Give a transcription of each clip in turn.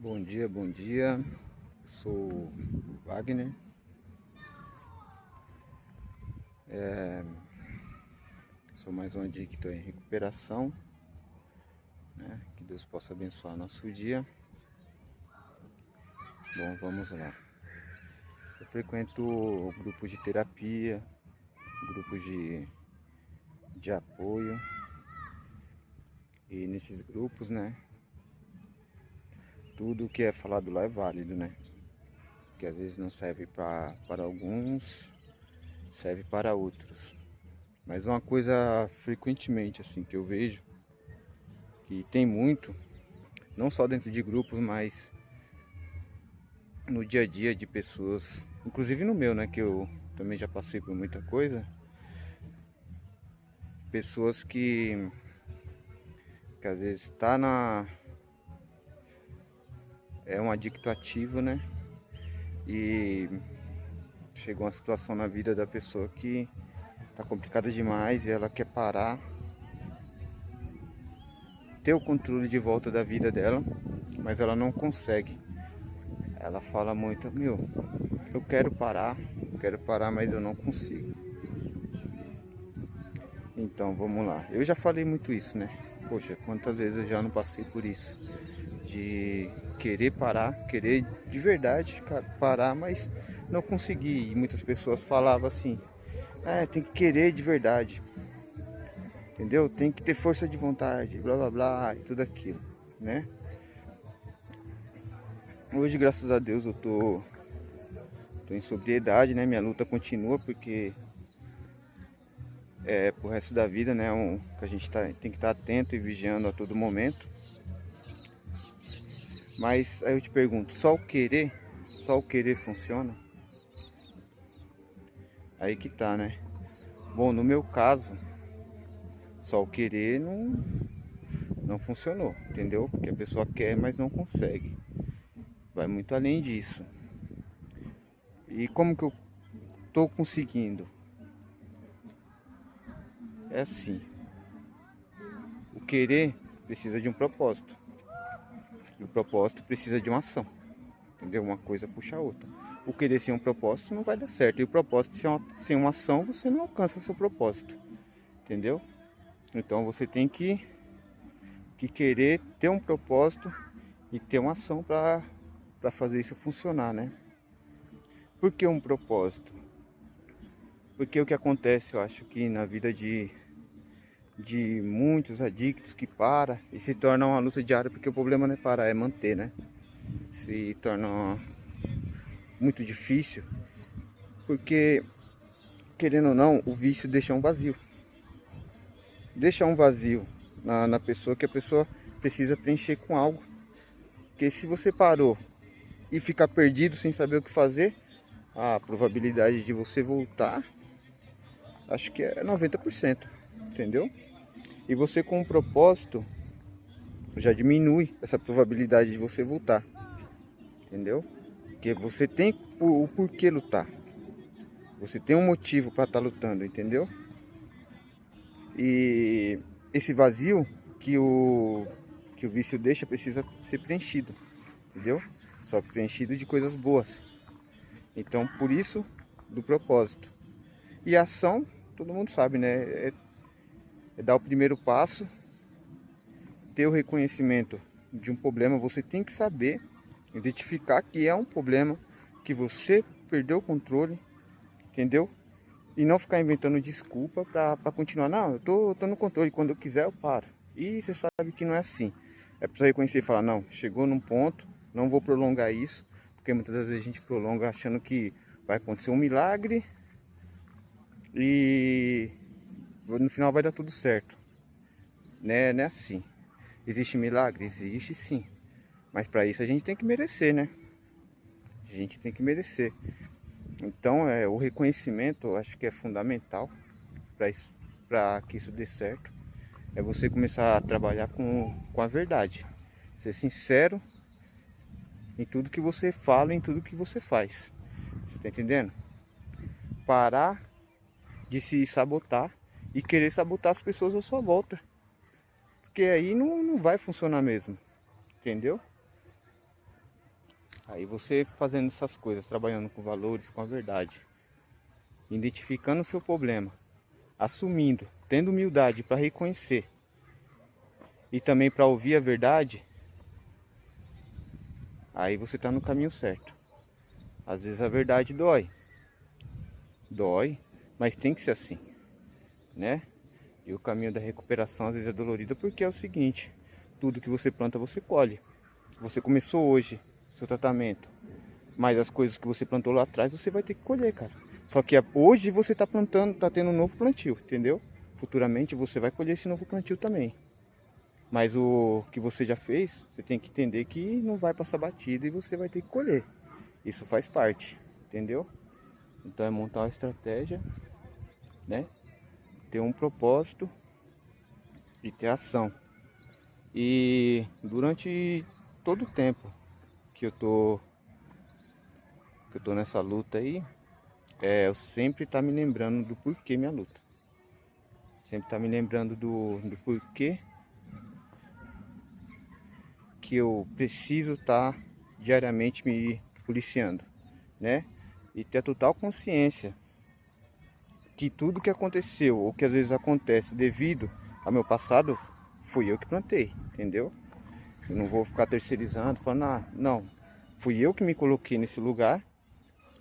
Bom dia, bom dia. Sou o Wagner. Sou mais um adicto em recuperação, né? Que Deus possa abençoar nosso dia. Bom, vamos lá. Eu frequento grupos de terapia, grupos de apoio. E nesses grupos, né? Tudo que é falado lá é válido, né? Que às vezes não serve para alguns, serve para outros. Mas uma coisa frequentemente assim que eu vejo, que tem muito, não só dentro de grupos, mas no dia a dia de pessoas, inclusive no meu, né, que eu também já passei por muita coisa, pessoas que às vezes é um adicto ativo, né, e chegou uma situação na vida da pessoa que tá complicada demais e ela quer parar, ter o controle de volta da vida dela, mas ela não consegue. Ela fala muito, meu, eu quero parar, mas eu não consigo. Então vamos lá. Eu já falei muito isso, né? Poxa, quantas vezes eu já não passei por isso? De querer parar, querer de verdade parar, mas não consegui. E muitas pessoas falavam assim: tem que querer de verdade, entendeu? Tem que ter força de vontade, blá blá blá, e tudo aquilo, né? Hoje, graças a Deus, tô em sobriedade, né? Minha luta continua porque pro resto da vida, né? Que a gente tem que estar atento e vigiando a todo momento. Mas aí eu te pergunto, só o querer funciona? Aí que tá, né? Bom, no meu caso, só o querer não funcionou, entendeu? Porque a pessoa quer, mas não consegue. Vai muito além disso. E como que eu tô conseguindo? É assim, o querer precisa de um propósito. E o propósito precisa de uma ação. Entendeu? Uma coisa puxa a outra. O querer sem um propósito não vai dar certo. E o propósito sem uma ação, você não alcança o seu propósito. Entendeu? Então você tem que querer ter um propósito e ter uma ação para fazer isso funcionar, né? Por que um propósito? Porque o que acontece, eu acho que na vida de muitos adictos que para e se torna uma luta diária, porque o problema não é parar, é manter, né? Se torna muito difícil, porque querendo ou não, o vício deixa um vazio. Deixa um vazio na pessoa que a pessoa precisa preencher com algo. Porque se você parou e ficar perdido sem saber o que fazer, a probabilidade de você voltar, acho que é 90%, entendeu? E você com um propósito, já diminui essa probabilidade de você voltar, entendeu? Porque você tem o porquê lutar. Você tem um motivo para estar lutando, entendeu? E esse vazio que o vício deixa precisa ser preenchido, entendeu? Só que preenchido de coisas boas. Então, por isso, do propósito. E a ação, todo mundo sabe, né? É dar o primeiro passo, ter o reconhecimento de um problema. Você tem que saber identificar que é um problema, que você perdeu o controle, entendeu? E não ficar inventando desculpa para continuar. Não, eu tô no controle, quando eu quiser eu paro. E você sabe que não é assim. É para reconhecer e falar, não, chegou num ponto, não vou prolongar isso, porque muitas vezes a gente prolonga achando que vai acontecer um milagre e no final vai dar tudo certo. Né? Não é assim. Existe milagre? Existe sim. Mas para isso a gente tem que merecer, né? A gente tem que merecer. Então o reconhecimento eu acho que é fundamental para que isso dê certo. É você começar a trabalhar com a verdade. Ser sincero em tudo que você fala, em tudo que você faz. Você tá entendendo? Parar de se sabotar e querer sabotar as pessoas à sua volta. Porque aí não vai funcionar mesmo. Entendeu? Aí você fazendo essas coisas, trabalhando com valores, com a verdade, identificando o seu problema, assumindo, tendo humildade para reconhecer e também para ouvir a verdade, aí você está no caminho certo. Às vezes a verdade dói, mas tem que ser assim, né? E o caminho da recuperação às vezes é dolorido porque é o seguinte: tudo que você planta você colhe. Você começou hoje seu tratamento, mas as coisas que você plantou lá atrás você vai ter que colher, cara. Só que hoje você está plantando, está tendo um novo plantio, entendeu? Futuramente você vai colher esse novo plantio também. Mas o que você já fez, você tem que entender que não vai passar batido e você vai ter que colher. Isso faz parte, entendeu? Então é montar uma estratégia, né? Ter um propósito e ter ação. E durante todo o tempo que eu tô nessa luta aí, eu sempre tá me lembrando do porquê minha luta. Sempre tá me lembrando do porquê que eu preciso estar diariamente me policiando, né? E ter a total consciência que tudo que aconteceu, ou que às vezes acontece devido ao meu passado, fui eu que plantei, entendeu? Eu não vou ficar terceirizando, falando, não, fui eu que me coloquei nesse lugar,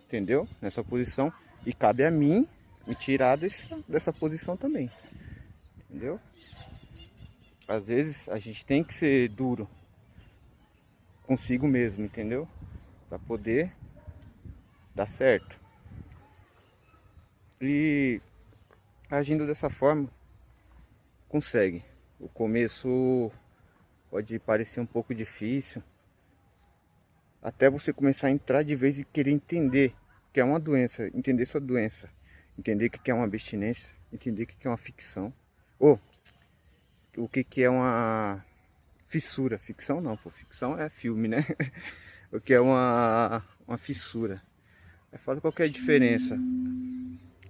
entendeu? Nessa posição, e cabe a mim me tirar dessa posição também, entendeu? Às vezes a gente tem que ser duro consigo mesmo, entendeu? Para poder dar certo. E agindo dessa forma, consegue. O começo pode parecer um pouco difícil, até você começar a entrar de vez e querer entender que é uma doença, entender sua doença, entender o que é uma abstinência, entender o que é uma ficção, ou o que é uma fissura. Ficção não, pô, ficção é filme, né? O que é uma fissura. Fala qual que é a diferença.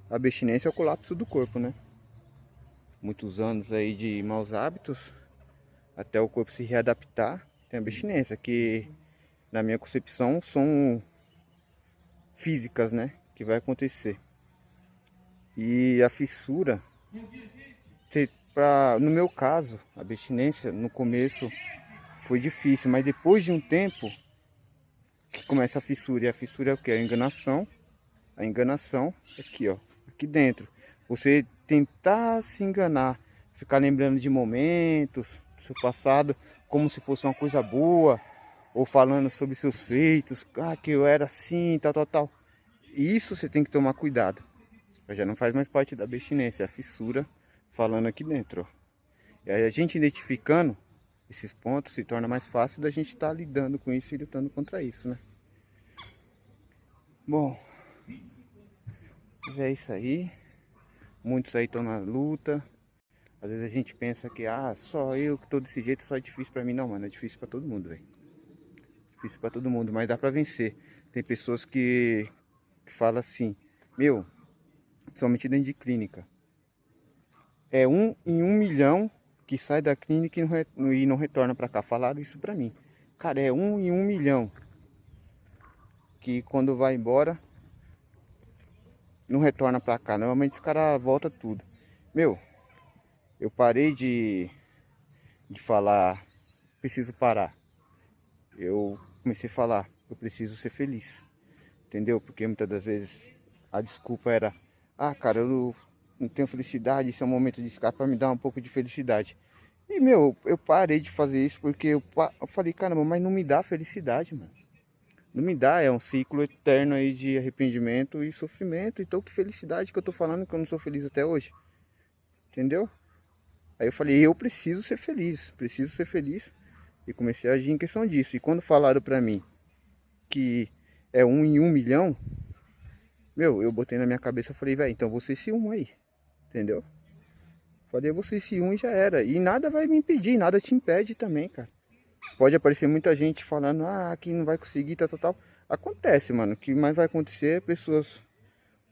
A abstinência é o colapso do corpo, né? Muitos anos aí de maus hábitos, até o corpo se readaptar, tem a abstinência, que na minha concepção são físicas, né? Que vai acontecer. E a fissura, no meu caso, a abstinência no começo foi difícil, mas depois de um tempo que começa a fissura. E a fissura é o que? A enganação. A enganação aqui, ó, aqui dentro. Você tentar se enganar, ficar lembrando de momentos do seu passado como se fosse uma coisa boa, ou falando sobre seus feitos, que eu era assim, tal. Isso você tem que tomar cuidado. Já não faz mais parte da abstinência, é a fissura falando aqui dentro, ó. E aí a gente identificando esses pontos, se torna mais fácil da gente estar lidando com isso e lutando contra isso, né? Bom, é isso aí. Muitos aí estão na luta. Às vezes a gente pensa que só eu que tô desse jeito, só é difícil pra mim. Não, mano, é difícil pra todo mundo, velho. Difícil pra todo mundo, mas dá pra vencer. Tem pessoas que falam assim: meu, somente dentro de clínica, é 1 em 1 milhão que sai da clínica e não retorna pra cá. Falaram isso pra mim. Cara, é 1 em 1 milhão que quando vai embora não retorna pra cá. Normalmente os caras voltam tudo. Meu, eu parei de falar, preciso parar. Eu comecei a falar, eu preciso ser feliz. Entendeu? Porque muitas das vezes a desculpa era: cara, eu não tenho felicidade, isso é um momento de escape para me dar um pouco de felicidade. E, meu, eu parei de fazer isso porque eu falei: caramba, mas não me dá felicidade, mano. Não me dá, é um ciclo eterno aí de arrependimento e sofrimento. Então que felicidade que eu tô falando que eu não sou feliz até hoje? Entendeu? Aí eu falei: eu preciso ser feliz, preciso ser feliz. E comecei a agir em questão disso. E quando falaram pra mim que é 1 em 1 milhão, meu, eu botei na minha cabeça, eu falei: velho, então você esse 1 aí, entendeu? Falei: você esse 1 e já era. E nada vai me impedir, nada te impede também, cara. Pode aparecer muita gente falando: que não vai conseguir, tal. Acontece, mano. O que mais vai acontecer é pessoas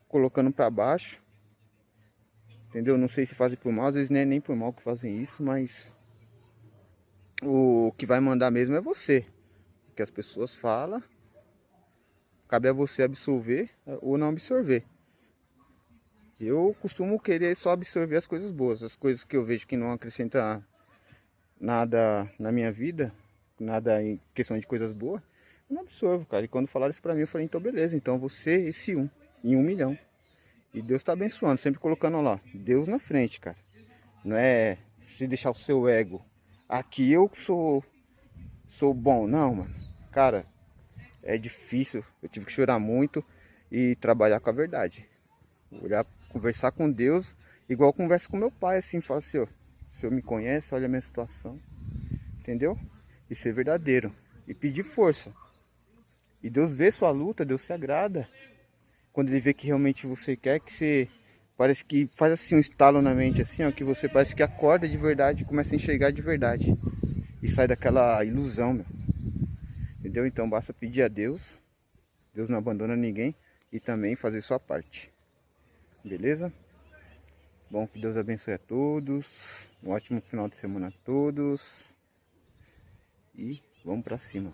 colocando pra baixo, entendeu? Não sei se fazem por mal, às vezes não é nem por mal que fazem isso, mas o que vai mandar mesmo é você. O que as pessoas falam Cabe a você absorver ou não absorver. Eu costumo querer só absorver as coisas boas, as coisas que eu vejo que não acrescentam nada na minha vida, nada em questão de coisas boas, eu não absorvo, cara. E quando falaram isso pra mim, eu falei, então beleza, então você esse um, em 1 milhão. E Deus tá abençoando, sempre colocando lá, Deus na frente, cara. Não é se deixar o seu ego. Aqui eu sou bom, não, mano. Cara, é difícil, eu tive que chorar muito e trabalhar com a verdade. Olhar, conversar com Deus, igual eu converso com meu pai, assim, fala assim, ó, o senhor me conhece, olha a minha situação, entendeu? E ser verdadeiro, e pedir força. E Deus vê sua luta, Deus se agrada. Quando Ele vê que realmente você quer, que você parece que faz assim um estalo na mente, assim, ó, que você parece que acorda de verdade, começa a enxergar de verdade. E sai daquela ilusão, meu. Entendeu? Então basta pedir a Deus, Deus não abandona ninguém, e também fazer sua parte. Beleza? Bom, que Deus abençoe a todos. Um ótimo final de semana a todos. E vamos pra cima.